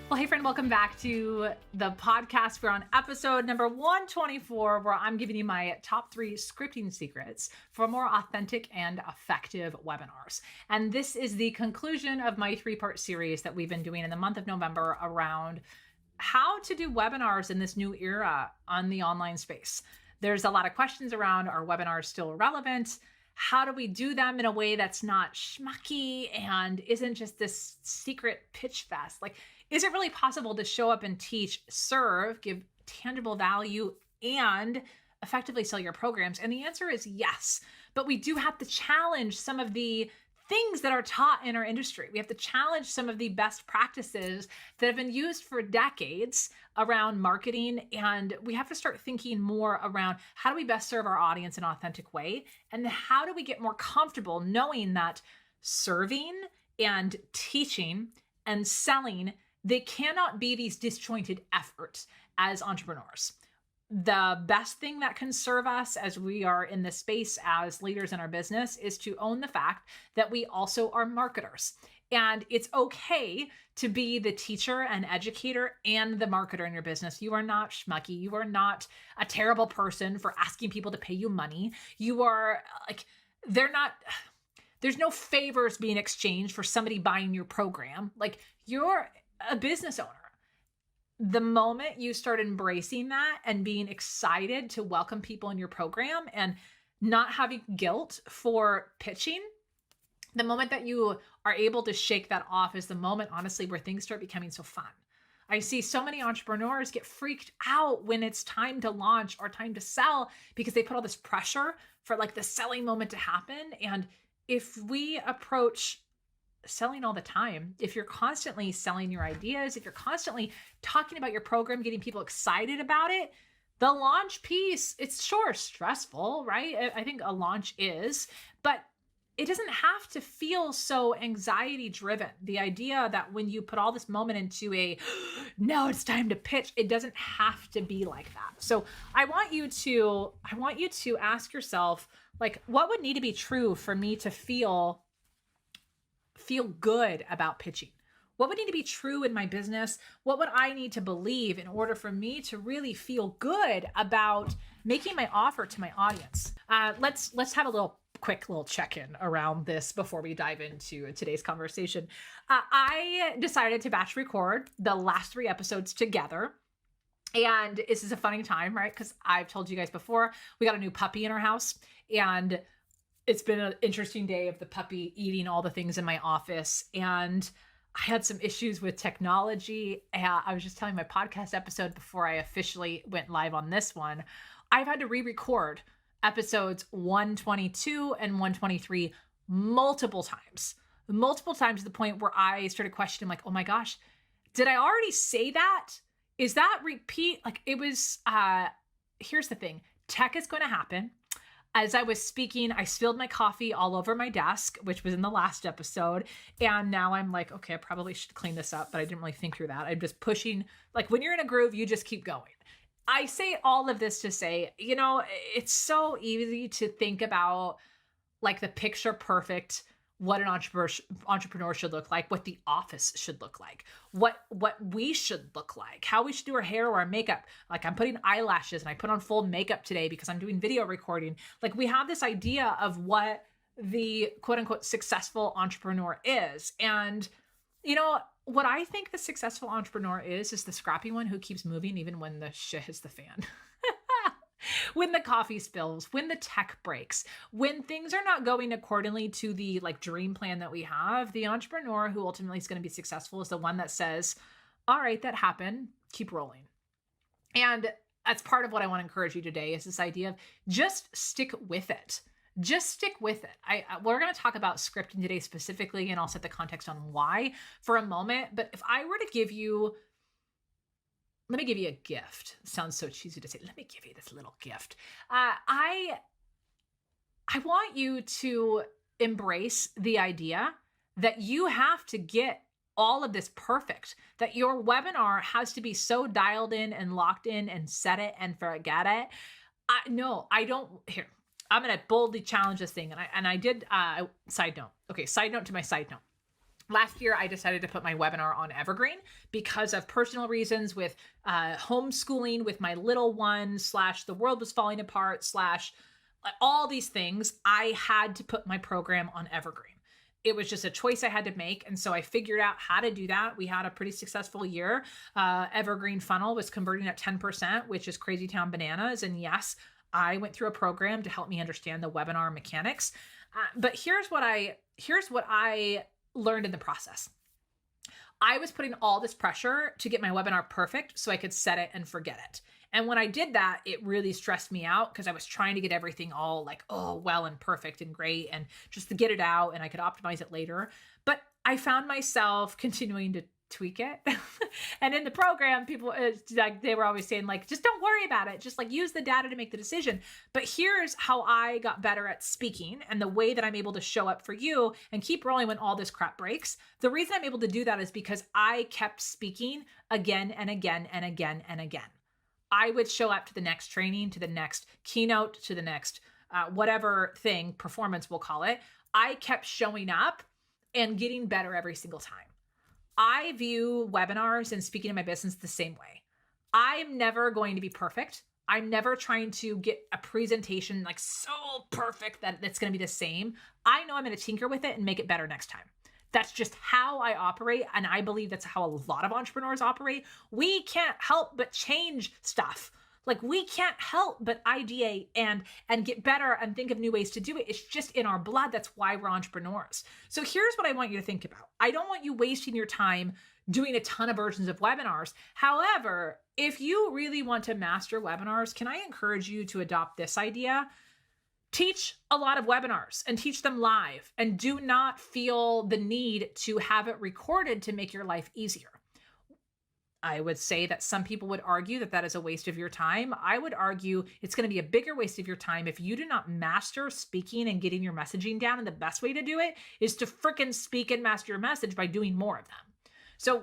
Well, hey friend, welcome back to the podcast. We're on episode number 124, where I'm giving you my top 3 scripting secrets for more authentic and effective webinars. And this is the conclusion of my 3-part series that we've been doing in the month of November around how to do webinars in this new era on the online space. There's a lot of questions around, are webinars still relevant? How do we do them in a way that's not schmucky and isn't just this secret pitch fest? Like, is it really possible to show up and teach, serve, give tangible value, and effectively sell your programs? And the answer is yes. But we do have to challenge some of the things that are taught in our industry. We have to challenge some of the best practices that have been used for decades around marketing. And we have to start thinking more around how do we best serve our audience in an authentic way? And how do we get more comfortable knowing that serving and teaching and selling, they cannot be these disjointed efforts as entrepreneurs. The best thing that can serve us as we are in this space as leaders in our business is to own the fact that we also are marketers. And it's okay to be the teacher and educator and the marketer in your business. You are not schmucky. You are not a terrible person for asking people to pay you money. You are like, there's no favors being exchanged for somebody buying your program. Like, you're a business owner. The moment you start embracing that and being excited to welcome people in your program and not having guilt for pitching, the moment that you are able to shake that off is the moment, honestly, where things start becoming so fun. I see so many entrepreneurs get freaked out when it's time to launch or time to sell because they put all this pressure for like the selling moment to happen. And if we approach selling all the time, if you're constantly selling your ideas, if you're constantly talking about your program, getting people excited about it, the launch piece, it's sure stressful, right? I think a launch is, but it doesn't have to feel so anxiety driven. The idea that when you put all this moment into now it's time to pitch, it doesn't have to be like that. So I want you to ask yourself, like, what would need to be true for me to feel good about pitching? What would need to be true in my business? What would I need to believe in order for me to really feel good about making my offer to my audience? Let's have a quick little check-in around this before we dive into today's conversation. I decided to batch record the last 3 episodes together. And this is a funny time, right? Because I've told you guys before, we got a new puppy in our house, and it's been an interesting day of the puppy eating all the things in my office. And I had some issues with technology. I was just telling my podcast episode before I officially went live on this one, I've had to re-record episodes 122 and 123 multiple times to the point where I started questioning, like, oh my gosh, did I already say that? Is that repeat? Like, it was, here's the thing, tech is going to happen. As I was speaking, I spilled my coffee all over my desk, which was in the last episode. And now I'm like, okay, I probably should clean this up, but I didn't really think through that. I'm just pushing, like, when you're in a groove, you just keep going. I say all of this to say, it's so easy to think about like the picture perfect, what an entrepreneur should look like, what the office should look like, what we should look like, how we should do our hair or our makeup. Like, I'm putting eyelashes and I put on full makeup today because I'm doing video recording. Like, we have this idea of what the quote unquote successful entrepreneur is. And what I think the successful entrepreneur is the scrappy one who keeps moving even when the shit hits the fan. When the coffee spills, when the tech breaks, when things are not going accordingly to the dream plan that we have, the entrepreneur who ultimately is going to be successful is the one that says, all right, that happened, keep rolling. And that's part of what I want to encourage you today is this idea of just stick with it. Just stick with it. We're going to talk about scripting today specifically, and I'll set the context on why for a moment. But if I were to give you, let me give you a gift. It sounds so cheesy to say, let me give you this little gift. I want you to embrace the idea that you have to get all of this perfect, that your webinar has to be so dialed in and locked in and set it and forget it. No, I don't. Here, I'm going to boldly challenge this thing. And I did, side note. Okay, side note to my side note. Last year, I decided to put my webinar on Evergreen because of personal reasons with homeschooling with my little one, slash the world was falling apart, slash all these things. I had to put my program on Evergreen. It was just a choice I had to make. And so I figured out how to do that. We had a pretty successful year. Evergreen funnel was converting at 10%, which is crazy town bananas. And yes, I went through a program to help me understand the webinar mechanics. But here's what I learned in the process. I was putting all this pressure to get my webinar perfect so I could set it and forget it. And when I did that, it really stressed me out because I was trying to get everything all like, oh, well and perfect and great and just to get it out and I could optimize it later. But I found myself continuing to tweak it. And in the program, people like they were always saying like, just don't worry about it. Just like use the data to make the decision. But here's how I got better at speaking and the way that I'm able to show up for you and keep rolling when all this crap breaks. The reason I'm able to do that is because I kept speaking again and again and again and again. I would show up to the next training, to the next keynote, to the next whatever thing, performance we'll call it. I kept showing up and getting better every single time. I view webinars and speaking in my business the same way. I'm never going to be perfect. I'm never trying to get a presentation like so perfect that it's going to be the same. I know I'm going to tinker with it and make it better next time. That's just how I operate. And I believe that's how a lot of entrepreneurs operate. We can't help but change stuff. Like we can't help but ideate and get better and think of new ways to do it. It's just in our blood. That's why we're entrepreneurs. So here's what I want you to think about. I don't want you wasting your time doing a ton of versions of webinars. However, if you really want to master webinars, can I encourage you to adopt this idea? Teach a lot of webinars and teach them live, and do not feel the need to have it recorded to make your life easier. I would say that some people would argue that that is a waste of your time. I would argue it's going to be a bigger waste of your time if you do not master speaking and getting your messaging down. And the best way to do it is to frickin' speak and master your message by doing more of them. So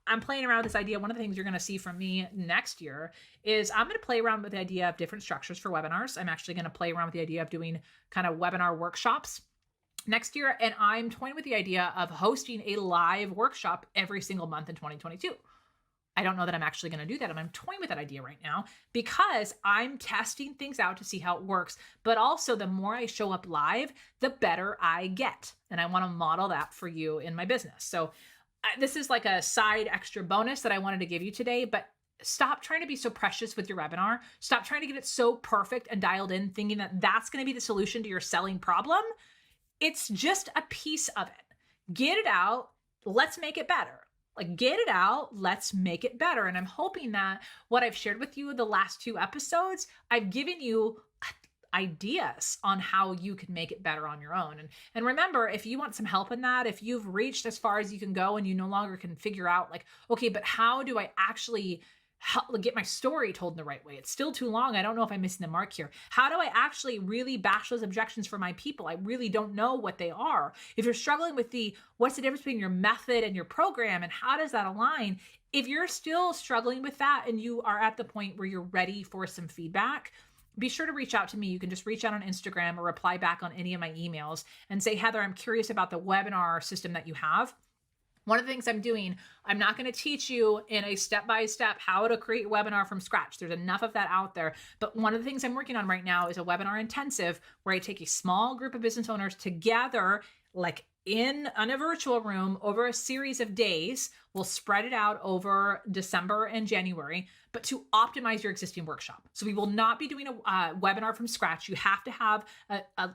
I'm playing around with this idea. One of the things you're going to see from me next year is I'm going to play around with the idea of different structures for webinars. I'm actually going to play around with the idea of doing kind of webinar workshops next year. And I'm toying with the idea of hosting a live workshop every single month in 2022. I don't know that I'm actually going to do that. And I'm toying with that idea right now because I'm testing things out to see how it works. But also the more I show up live, the better I get. And I want to model that for you in my business. So this is like a side extra bonus that I wanted to give you today, but stop trying to be so precious with your webinar. Stop trying to get it so perfect and dialed in, thinking that that's going to be the solution to your selling problem. It's just a piece of it. Get it out. Let's make it better. Like, get it out, let's make it better. And I'm hoping that what I've shared with you the last 2 episodes, I've given you ideas on how you can make it better on your own. And remember, if you want some help in that, if you've reached as far as you can go and you no longer can figure out like, okay, but how do I actually get my story told in the right way? It's still too long. I don't know if I'm missing the mark here. How do I actually really bash those objections for my people? I really don't know what they are. If you're struggling with what's the difference between your method and your program and how does that align? If you're still struggling with that and you are at the point where you're ready for some feedback, be sure to reach out to me. You can just reach out on Instagram or reply back on any of my emails and say, Heather, I'm curious about the webinar system that you have. One of the things I'm doing, I'm not going to teach you in a step-by-step how to create a webinar from scratch. There's enough of that out there. But one of the things I'm working on right now is a webinar intensive where I take a small group of business owners together, like in a virtual room over a series of days. We'll spread it out over December and January, but to optimize your existing workshop. So we will not be doing a webinar from scratch. You have to have a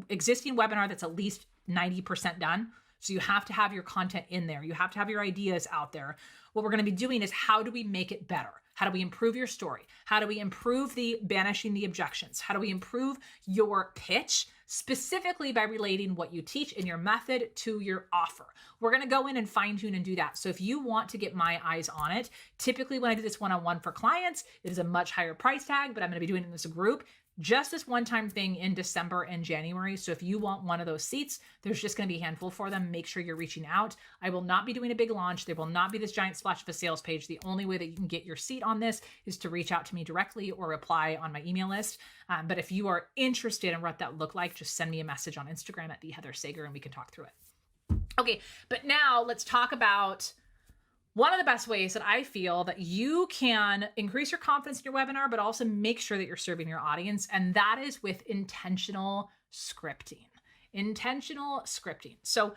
existing webinar that's at least 90% done. So you have to have your content in there. You have to have your ideas out there. What we're going to be doing is how do we make it better? How do we improve your story? How do we improve the banishing the objections? How do we improve your pitch specifically by relating what you teach in your method to your offer? We're going to go in and fine tune and do that. So if you want to get my eyes on it, typically when I do this one-on-one for clients, it is a much higher price tag, but I'm going to be doing it in this group. Just this one-time thing in December and January. So if you want one of those seats, there's just going to be a handful for them. Make sure you're reaching out. I will not be doing a big launch. There will not be this giant splash of a sales page. The only way that you can get your seat on this is to reach out to me directly or reply on my email list. But if you are interested in what that look like, just send me a message on Instagram at @theheathersager and we can talk through it. Okay, but now let's talk about one of the best ways that I feel that you can increase your confidence in your webinar, but also make sure that you're serving your audience. And that is with intentional scripting. Intentional scripting. So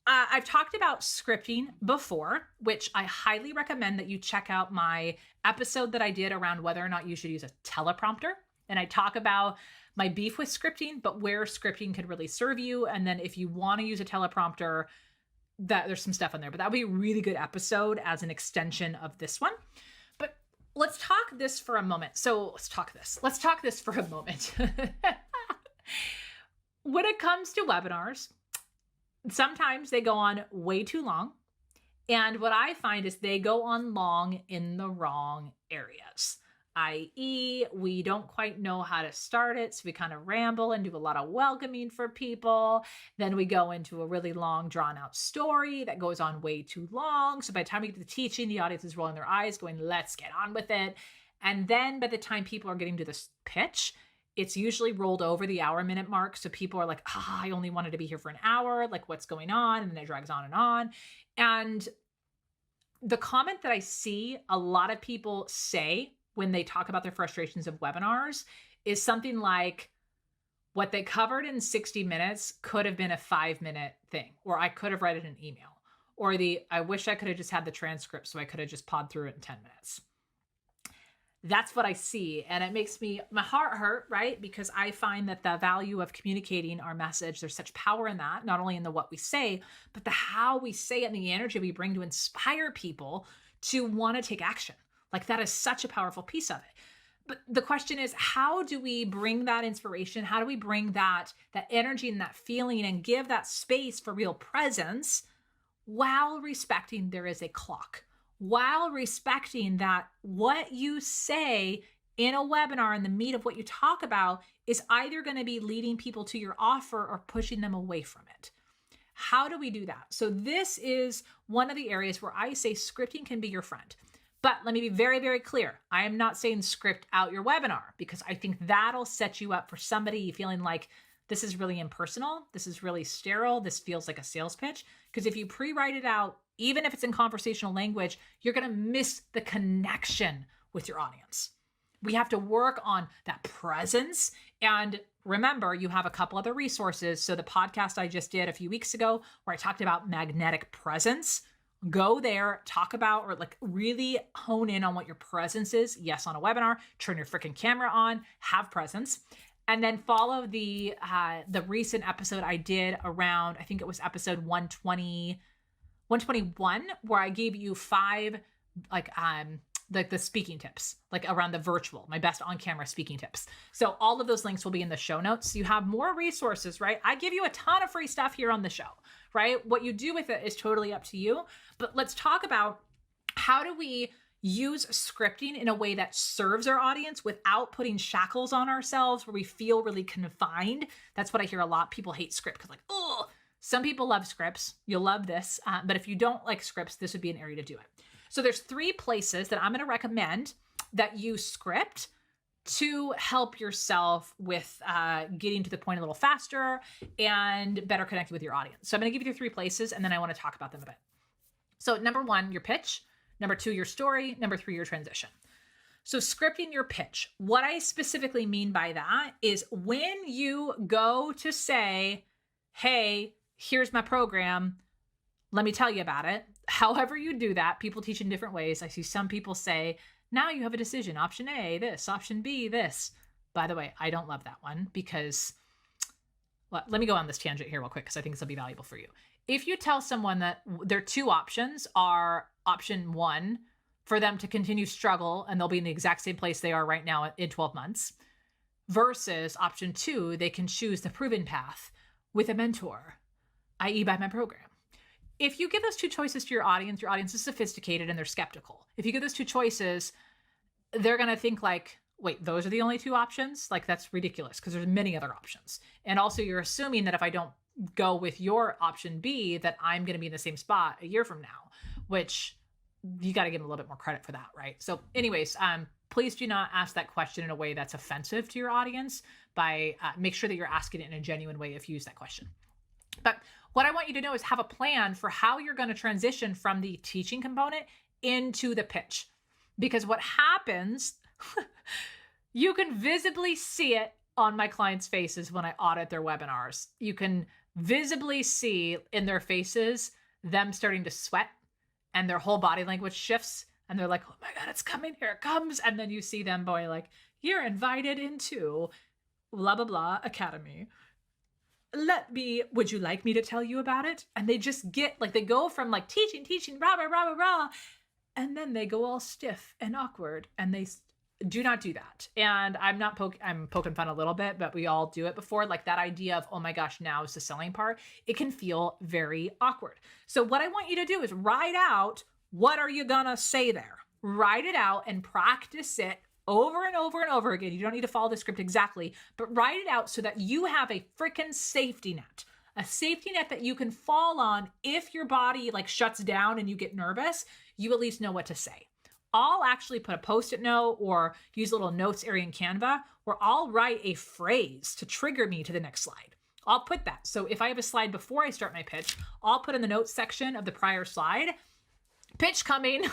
I've talked about scripting before, which I highly recommend that you check out my episode that I did around whether or not you should use a teleprompter. And I talk about my beef with scripting, but where scripting could really serve you. And then if you want to use a teleprompter, that there's some stuff in there, but that would be a really good episode as an extension of this one. But let's talk this for a moment. So let's talk this for a moment. When it comes to webinars, sometimes they go on way too long. And what I find is they go on long in the wrong areas, i.e., we don't quite know how to start it. So we kind of ramble and do a lot of welcoming for people. Then we go into a really long, drawn out story that goes on way too long. So by the time we get to the teaching, the audience is rolling their eyes going, let's get on with it. And then by the time people are getting to this pitch, it's usually rolled over the hour-minute mark. So people are like, I only wanted to be here for an hour. Like, what's going on? And then it drags on and on. And the comment that I see a lot of people say when they talk about their frustrations of webinars is something like, what they covered in 60 minutes could have been a 5-minute thing, or I could have read it in an email, or I wish I could have just had the transcript so I could have just podded through it in 10 minutes. That's what I see. And it makes my heart hurt, right? Because I find that the value of communicating our message, there's such power in that, not only in the what we say, but the how we say it and the energy we bring to inspire people to want to take action. Like, that is such a powerful piece of it. But the question is, how do we bring that inspiration? How do we bring that energy and that feeling and give that space for real presence while respecting there is a clock, while respecting that what you say in a webinar and the meat of what you talk about is either going to be leading people to your offer or pushing them away from it? How do we do that? So this is one of the areas where I say scripting can be your friend. But let me be very, very clear. I am not saying script out your webinar, because I think that'll set you up for somebody feeling like this is really impersonal. This is really sterile. This feels like a sales pitch. Because if you pre-write it out, even if it's in conversational language, you're going to miss the connection with your audience. We have to work on that presence. And remember, you have a couple other resources. So the podcast I just did a few weeks ago, where I talked about magnetic presence, go there, talk about, or like really hone in on what your presence is. Yes, on a webinar, turn your freaking camera on, have presence. And then follow the recent episode I did around, I think it was episode 121, where I gave you 5 the speaking tips, like around the virtual, my best on-camera speaking tips. So all of those links will be in the show notes. So you have more resources, right? I give you a ton of free stuff here on the show, right? What you do with it is totally up to you. But let's talk about, how do we use scripting in a way that serves our audience without putting shackles on ourselves where we feel really confined. That's what I hear a lot. People hate script because, like, oh, some people love scripts. You'll love this. But if you don't like scripts, this would be an area to do it. So there's 3 places that I'm going to recommend that you script to help yourself with getting to the point a little faster and better connected with your audience. So I'm going to give you the 3 places, and then I want to talk about them a bit. So number 1, your pitch. Number 2, your story. Number 3, your transition. So scripting your pitch. What I specifically mean by that is when you go to say, hey, here's my program, let me tell you about it. However you do that, people teach in different ways. I see some people say, now you have a decision. Option A, this. Option B, this. By the way, I don't love that one because, well, let me go on this tangent here real quick because I think this will be valuable for you. If you tell someone that their 2 options are option 1, for them to continue struggle and they'll be in the exact same place they are right now in 12 months, versus option 2, they can choose the proven path with a mentor, i.e. by my program. If you give those 2 choices to your audience is sophisticated and they're skeptical. If you give those 2 choices, they're going to think like, wait, those are the only 2 options? Like, that's ridiculous because there's many other options. And also you're assuming that if I don't go with your option B, that I'm going to be in the same spot a year from now, which you got to give them a little bit more credit for that, right? So anyways, please do not ask that question in a way that's offensive to your audience. Make sure that you're asking it in a genuine way if you use that question. But what I want you to know is have a plan for how you're going to transition from the teaching component into the pitch. Because what happens, you can visibly see it on my clients' faces when I audit their webinars. You can visibly see in their faces them starting to sweat, and their whole body language shifts, and they're like, oh my God, it's coming, here it comes. And then you see them going like, you're invited into blah, blah, blah academy. Would you like me to tell you about it? And they just get like, they go from like teaching, rah, rah, rah, rah, rah. And then they go all stiff and awkward, and they do not do that. And I'm poking fun a little bit, but we all do it before. Like that idea of, oh my gosh, now is the selling part. It can feel very awkward. So what I want you to do is write out, what are you gonna say there? Write it out and practice it over and over and over again. You don't need to follow the script exactly, but write it out so that you have a freaking safety net. A safety net that you can fall on if your body like shuts down and you get nervous, you at least know what to say. I'll actually put a Post-it note or use a little notes area in Canva where I'll write a phrase to trigger me to the next slide. I'll put that. So if I have a slide before I start my pitch, I'll put in the notes section of the prior slide, pitch coming,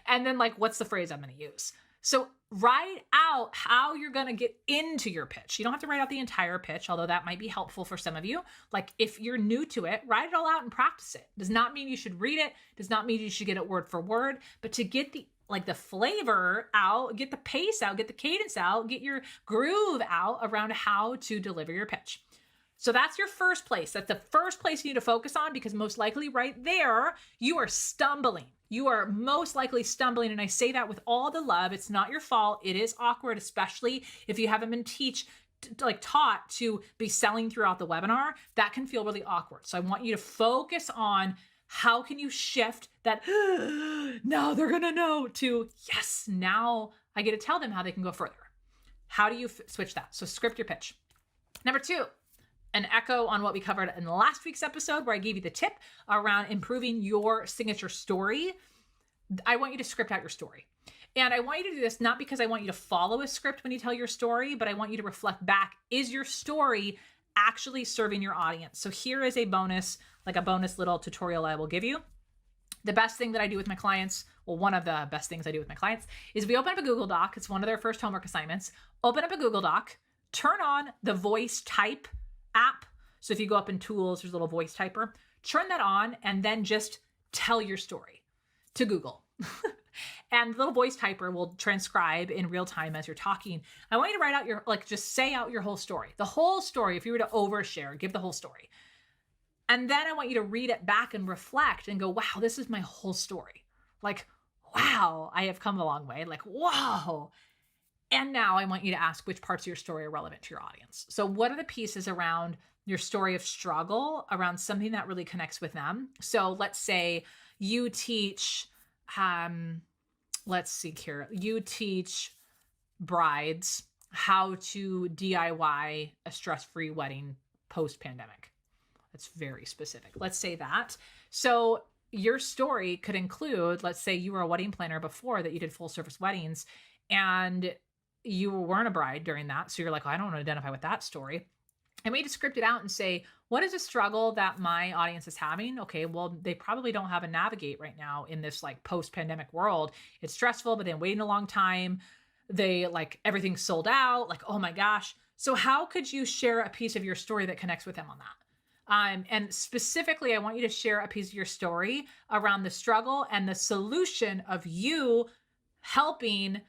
and then like, what's the phrase I'm going to use? So write out how you're going to get into your pitch. You don't have to write out the entire pitch, although that might be helpful for some of you. Like if you're new to it, write it all out and practice it. Does not mean you should read it. Does not mean you should get it word for word, but to get the flavor out, get the pace out, get the cadence out, get your groove out around how to deliver your pitch. So that's your first place. That's the first place you need to focus on, because most likely right there, you are stumbling. You are most likely stumbling. And I say that with all the love. It's not your fault. It is awkward, especially if you haven't been taught to be selling throughout the webinar. That can feel really awkward. So I want you to focus on how can you shift that, now they're going to know, to, yes, now I get to tell them how they can go further. How do you switch that? So script your pitch. Number 2, an echo on what we covered in the last week's episode where I gave you the tip around improving your signature story. I want you to script out your story. And I want you to do this not because I want you to follow a script when you tell your story, but I want you to reflect back. Is your story actually serving your audience? So here is a bonus little tutorial I will give you. The best thing that I do with my clients, well, one of the best things I do with my clients, is we open up a Google Doc. It's one of their first homework assignments. Open up a Google Doc, turn on the voice type app. So if you go up in tools, there's a little voice typer, turn that on, and then just tell your story to Google. And the little voice typer will transcribe in real time as you're talking. I want you to write out just say out your whole story. The whole story. If you were to overshare, give the whole story. And then I want you to read it back and reflect and go, wow, this is my whole story. Like, wow, I have come a long way. Like, wow. And now I want you to ask which parts of your story are relevant to your audience. So what are the pieces around your story of struggle, around something that really connects with them? So let's say you teach, you teach brides how to DIY a stress-free wedding post-pandemic. That's very specific. Let's say that. So your story could include, let's say you were a wedding planner before that you did full service weddings and you weren't a bride during that. So you're like, I don't want to identify with that story. And we just script it out and say, what is a struggle that my audience is having? Okay, well, they probably don't have a navigate right now in this like post-pandemic world. It's stressful, but then waiting a long time. They like everything's sold out. Like, oh my gosh. So how could you share a piece of your story that connects with them on that? And specifically, I want you to share a piece of your story around the struggle and the solution of you helping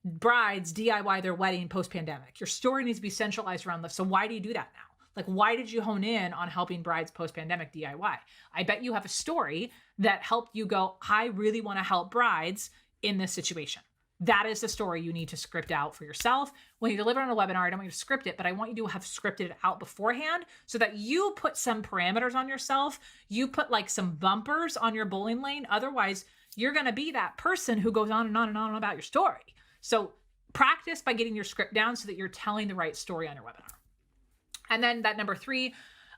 brides DIY their wedding post-pandemic. Your story needs to be centralized around this. So why do you do that now? Like, why did you hone in on helping brides post-pandemic DIY? I bet you have a story that helped you go, I really want to help brides in this situation. That is the story you need to script out for yourself. When you deliver on a webinar, I don't want you to script it, but I want you to have scripted it out beforehand so that you put some parameters on yourself. You put like some bumpers on your bowling lane. Otherwise, you're going to be that person who goes on and on and on about your story. So practice by getting your script down so that you're telling the right story on your webinar. And then that number 3,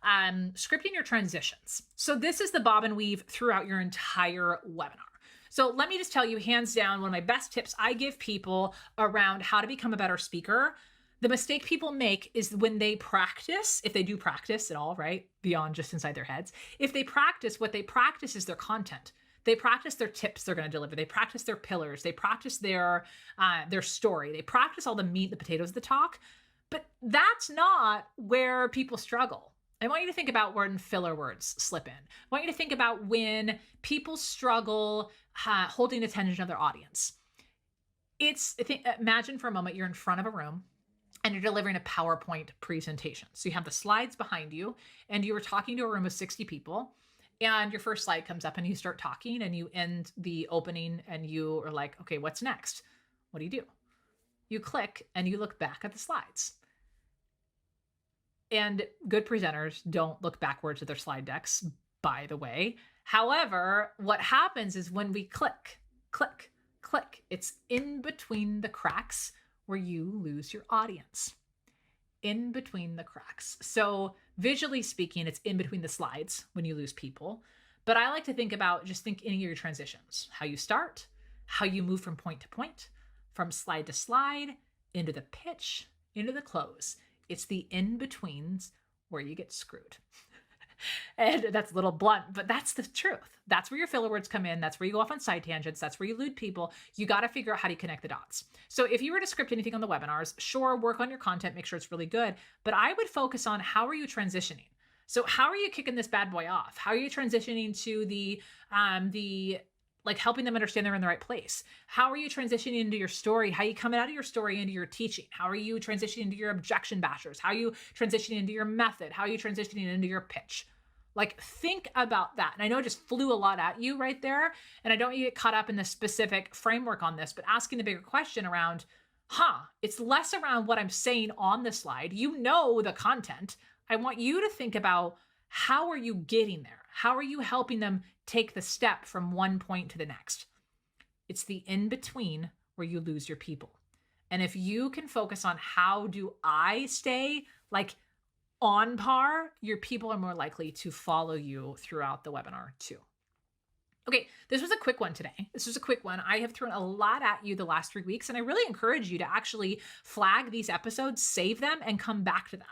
scripting your transitions. So this is the bob and weave throughout your entire webinar. So let me just tell you, hands down, one of my best tips I give people around how to become a better speaker. The mistake people make is when they practice, if they do practice at all, right? Beyond just inside their heads. If they practice, what they practice is their content. They practice their tips they're going to deliver. They practice their pillars. They practice their story. They practice all the meat, the potatoes of the talk. But that's not where people struggle. I want you to think about when filler words slip in. I want you to think about when people struggle holding attention of their audience. Imagine for a moment you're in front of a room and you're delivering a PowerPoint presentation. So you have the slides behind you and you were talking to a room of 60 people and your first slide comes up and you start talking and you end the opening and you are like, okay, what's next? What do? You click and you look back at the slides. And good presenters don't look backwards at their slide decks, by the way. However, what happens is when we click, it's in between the cracks where you lose your audience. In between the cracks. So visually speaking, it's in between the slides when you lose people. But I like to think about just thinking of your transitions, how you start, how you move from point to point, from slide to slide, into the pitch, into the close. It's the in-betweens where you get screwed. And that's a little blunt, but that's the truth. That's where your filler words come in. That's where you go off on side tangents. That's where you elude people. You got to figure out how to connect the dots. So if you were to script anything on the webinars, sure, work on your content, make sure it's really good, but I would focus on how are you transitioning? So how are you kicking this bad boy off? How are you transitioning to the like helping them understand they're in the right place? How are you transitioning into your story? How are you coming out of your story into your teaching? How are you transitioning into your objection bashers? How are you transitioning into your method? How are you transitioning into your pitch? Like, think about that. And I know I just flew a lot at you right there. And I don't want you to get caught up in the specific framework on this, but asking the bigger question around, it's less around what I'm saying on the slide. You know the content. I want you to think about how are you getting there? How are you helping them take the step from one point to the next? It's the in-between where you lose your people. And if you can focus on how do I stay like on par, your people are more likely to follow you throughout the webinar too. Okay, this was a quick one today. This was a quick one. I have thrown a lot at you the last 3 weeks, and I really encourage you to actually flag these episodes, save them, and come back to them.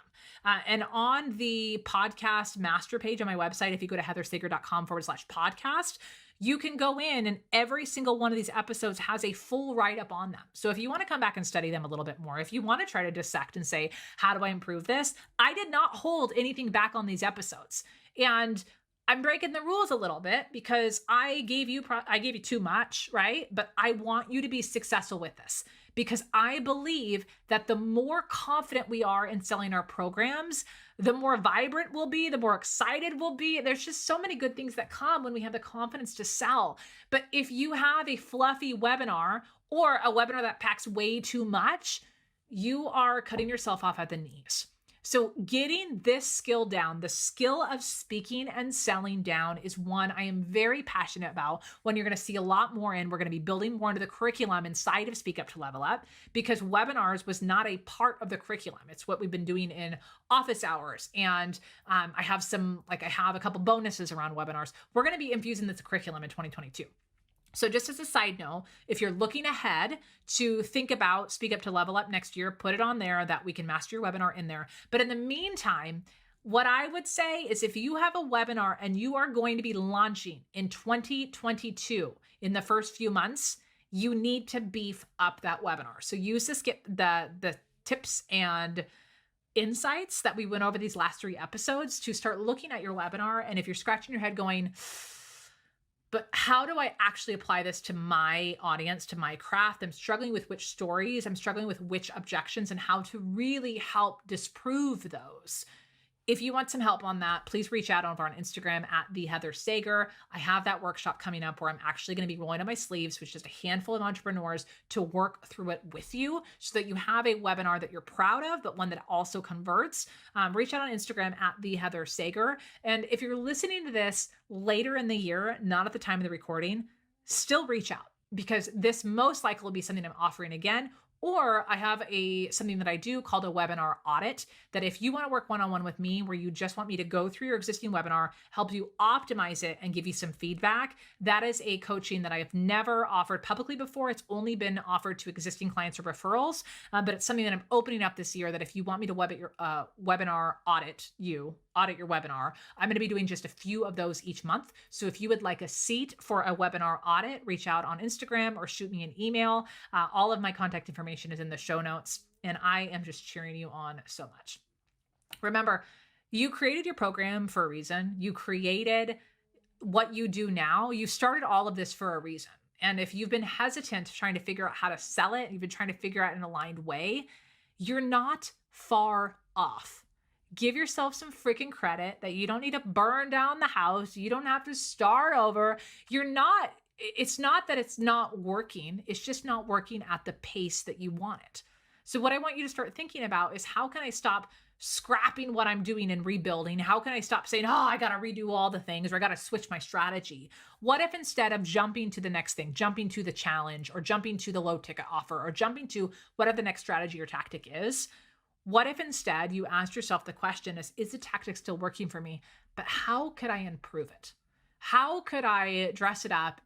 And on the podcast master page on my website, if you go to heathersager.com/podcast, you can go in and every single one of these episodes has a full write-up on them. So if you want to come back and study them a little bit more, if you want to try to dissect and say, how do I improve this? I did not hold anything back on these episodes. And I'm breaking the rules a little bit because I gave you too much, right? But I want you to be successful with this because I believe that the more confident we are in selling our programs, the more vibrant we'll be, the more excited we'll be. There's just so many good things that come when we have the confidence to sell. But if you have a fluffy webinar or a webinar that packs way too much, you are cutting yourself off at the knees. So getting this skill down, the skill of speaking and selling down, is one I am very passionate about. One you're going to see a lot more in. We're going to be building more into the curriculum inside of Speak Up to Level Up because webinars was not a part of the curriculum. It's what we've been doing in office hours. And I have a couple bonuses around webinars. We're going to be infusing this curriculum in 2022. So just as a side note, if you're looking ahead to think about Speak Up to Level Up next year, put it on there that we can master your webinar in there. But in the meantime, what I would say is if you have a webinar and you are going to be launching in 2022 in the first few months, you need to beef up that webinar. So use the tips and insights that we went over these last 3 episodes to start looking at your webinar. And if you're scratching your head going, but how do I actually apply this to my audience, to my craft? I'm struggling with which stories, I'm struggling with which objections, and how to really help disprove those. If you want some help on that, please reach out over on Instagram at @theheathersager. I have that workshop coming up where I'm actually going to be rolling up my sleeves with just a handful of entrepreneurs to work through it with you so that you have a webinar that you're proud of, but one that also converts. Reach out on Instagram at @theheathersager. And if you're listening to this later in the year, not at the time of the recording, still reach out because this most likely will be something I'm offering again, Or I have something that I do called a webinar audit, that if you want to work one-on-one with me, where you just want me to go through your existing webinar, help you optimize it and give you some feedback, that is a coaching that I have never offered publicly before. It's only been offered to existing clients or referrals, but it's something that I'm opening up this year, that if you want me to webinar audit your webinar, I'm going to be doing just a few of those each month. So if you would like a seat for a webinar audit, reach out on Instagram or shoot me an email. All of my contact information is in the show notes, and I am just cheering you on so much. Remember, you created your program for a reason. You created what you do now. You started all of this for a reason. And if you've been hesitant trying to figure out how to sell it, you've been trying to figure out an aligned way, you're not far off. Give yourself some freaking credit that you don't need to burn down the house. You don't have to start over. It's not that it's not working. It's just not working at the pace that you want it. So what I want you to start thinking about is, how can I stop scrapping what I'm doing and rebuilding? How can I stop saying, oh, I got to redo all the things, or I got to switch my strategy? What if, instead of jumping to the next thing, jumping to the challenge, or jumping to the low ticket offer, or jumping to whatever the next strategy or tactic is, what if instead you asked yourself the question is the tactic still working for me? But how could I improve it? How could I dress it up,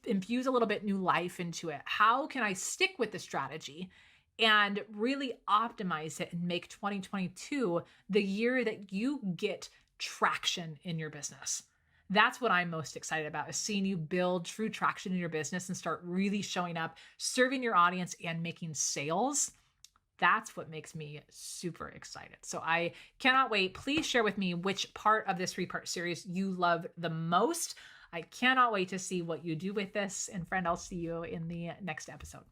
infuse a little bit new life into it? How can I stick with the strategy and really optimize it and make 2022 the year that you get traction in your business? That's what I'm most excited about, is seeing you build true traction in your business and start really showing up, serving your audience, and making sales. That's what makes me super excited. So I cannot wait. Please share with me which part of this 3-part series you love the most. I cannot wait to see what you do with this. And friend, I'll see you in the next episode.